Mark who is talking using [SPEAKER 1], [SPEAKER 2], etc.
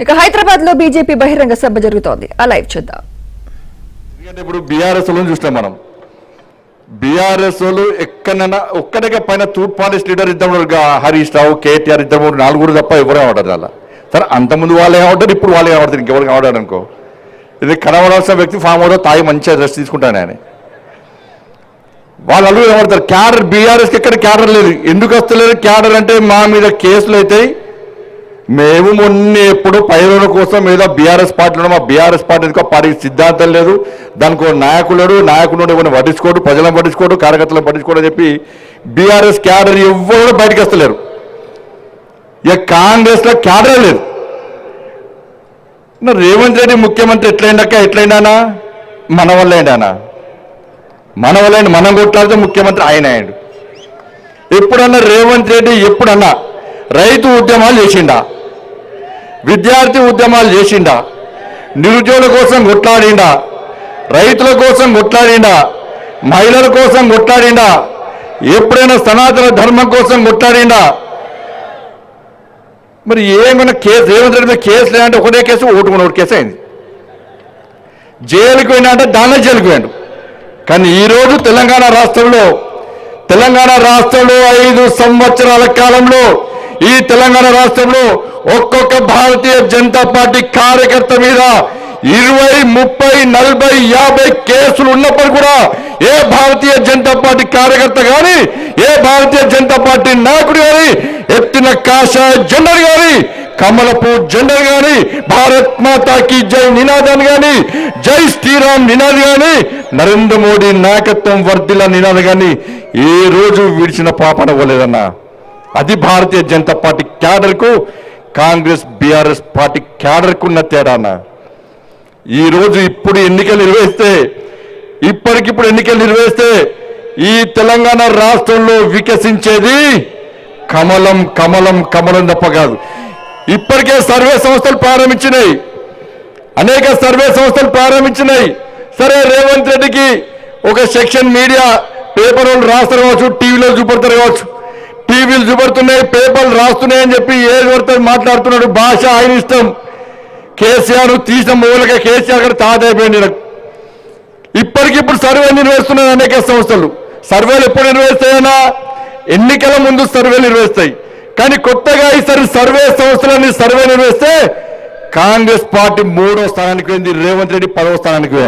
[SPEAKER 1] ఇక హైదరాబాద్ లో బీజేపీ బహిరంగ సభ జరుగుతోంది. ఆ లైవ్ చూద్దాం.
[SPEAKER 2] ఇప్పుడు బీఆర్ఎస్ చూస్తాం మనం. బీఆర్ఎస్ ఎక్కడైనా ఒక్కడిగా పైన తూర్పు పాలిస్ట్ లీడర్ ఇద్దరు హరీష్ రావు, కేటీఆర్ ఇద్దరు నలుగురు తప్ప ఎవరు ఏమంటారు అలా. సరే అంతకుముందు వాళ్ళు ఏమంటారు, ఇప్పుడు వాళ్ళు ఏమంటారు, ఇంకెవరికి ఏమంటారు అనుకో. ఇది కనబడాల్సిన వ్యక్తి ఫామ్ హౌస్ తాగి మంచిగా రెస్ట్ తీసుకుంటాను ఆయన. వాళ్ళు ఏమంటారు క్యాడర్, బీఆర్ఎస్కి ఎక్కడ క్యాడర్ లేదు. ఎందుకు వస్తలేదు క్యాడర్ అంటే మా మీద కేసులు అవుతాయి. మేము మొన్న ఎప్పుడు పైరుల కోసం ఏదో బీఆర్ఎస్ పార్టీలో మా బీఆర్ఎస్ పార్టీ పార్టీ సిద్ధాంతం లేదు, దానికి నాయకుడు ఎవరిని పట్టించుకోడు, ప్రజలను పట్టించుకోడు, కార్యకర్తలను పట్టించుకోడు అని చెప్పి బీఆర్ఎస్ క్యాడర్ ఎవరు బయటకు వస్తలేరు. ఇక కాంగ్రెస్లో క్యాడర్ లేదు. రేవంత్ రెడ్డి ముఖ్యమంత్రి ఎట్లయినా మన వల్ల ఏంటన్నా, మన వల్ల మనం కొట్లాడితే ముఖ్యమంత్రి ఆయన అయ్యాడు. ఎప్పుడన్నా రేవంత్ రెడ్డి ఎప్పుడన్నా రైతు ఉద్యమాలు చేసిండా, విద్యార్థి ఉద్యమాలు చేసిండా, నిరుద్యోగుల కోసం కొట్లాడిండా, రైతుల కోసం కొట్లాడిండా, మహిళల కోసం కొట్లాడిండా, ఎప్పుడైనా సనాతన ధర్మం కోసం కొట్లాడిండా? మరి ఏమైనా కేసు రేవంత్ రెడ్డి మీద కేసు లేదంటే ఒకటే కేసు, ఒకటి కేసు అయింది. జైలుకి పోయినా అంటే దానిలో జైలుకి పోయాడు. కానీ ఈరోజు తెలంగాణ రాష్ట్రంలో 5 సంవత్సరాల కాలంలో ఈ తెలంగాణ రాష్ట్రంలో ఒక్కొక్క భారతీయ జనతా పార్టీ కార్యకర్త మీద 20, 30, 40, 50 కేసులు ఉన్నప్పుడు కూడా ఏ భారతీయ జనతా పార్టీ కార్యకర్త కానీ, ఏ భారతీయ జనతా పార్టీ నాయకుడు కానీ ఎత్తిన కాషాయ జెండర్ కానీ, కమలపు జెండర్ కానీ, భారత్ మాతాకి జై నినాదాన్ని కానీ, జై శ్రీరామ్ నినాది కానీ, నరేంద్ర మోడీ నాయకత్వం వర్ధిల్ల నినాది కానీ ఏ రోజు విడిచిన పాపన పోలేదన్నా. అది భారతీయ జనతా పార్టీ క్యాడర్కు కాంగ్రెస్ బీఆర్ఎస్ పార్టీ క్యాడర్కు ఉన్న తేడానా. ఈరోజు ఇప్పటికిప్పుడు ఎన్నికలు నిర్వహిస్తే ఈ తెలంగాణ రాష్ట్రంలో వికసించేది కమలం కమలం కమలం తప్ప కాదు. ఇప్పటికే సర్వే సంస్థలు ప్రారంభించినాయి, అనేక సర్వే సంస్థలు ప్రారంభించినాయి. సరే రేవంత్ రెడ్డికి ఒక సెక్షన్ మీడియా పేపర్ వాళ్ళు రాస్తారు కావచ్చు, టీవీలో చూపడతారు కావచ్చు, టీవీలు చూపడుతున్నాయి, పేపర్లు రాస్తున్నాయని చెప్పి ఏది పడుతుంది మాట్లాడుతున్నాడు. భాష ఆయన ఇష్టం. కేసీఆర్ తీసిన మూలక కేసీఆర్ కూడా తాతైపోయింది. ఇప్పటికిప్పుడు సర్వే నిర్వహిస్తున్నాయి అనేక సంస్థలు. సర్వేలు ఎప్పుడు నిర్వహిస్తాయన్నా, ఎన్నికల ముందు సర్వేలు నిర్వహిస్తాయి. కానీ కొత్తగా ఈసారి సర్వే సంస్థలన్నీ సర్వే నిర్వహిస్తే కాంగ్రెస్ పార్టీ 3వ స్థానానికి పోయింది, రేవంత్ రెడ్డి 10వ స్థానానికి పోయింది.